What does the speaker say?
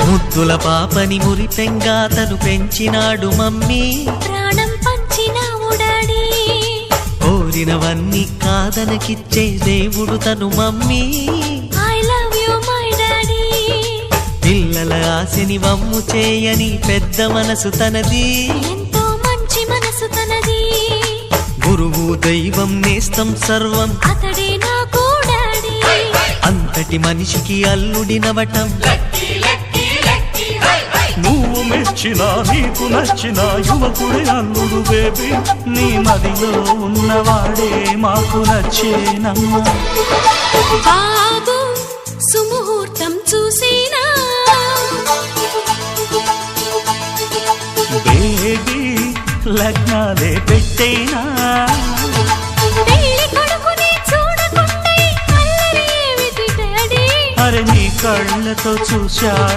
ముద్దుల పాపని మురిపెంగా తను పెంచినాడు మమ్మీ, ప్రాణం పంచినావు డాడీ. కోరినవన్నీ కాదనకిచ్చే దేవుడు తను mummy, I love you my daddy. పిల్లల ఆశని వమ్ము చేయని పెద్ద మనసు తనది, ఎంతో మంచి మనసు తనది. గురువు దైవం నేస్తం సర్వం అతడే నాకు డాడీ. అంతటి మనిషికి అల్లుడినవటం, నువ్వు మెచ్చినా నీకు నచ్చిన యువకుడే అల్లుడు బేబీ, నీ మదిలో ఉన్నవాడే మాకు నచ్చేనమ్మా. బాబు సుముహూర్తం చూసినా, బేబీ లగ్నాలే పెట్టేనా, పెళ్లి కొడుకుని చూడకుండా అల్లరి ఏమిటి డాడీ. అరే నీ కళ్ళతో చూశాను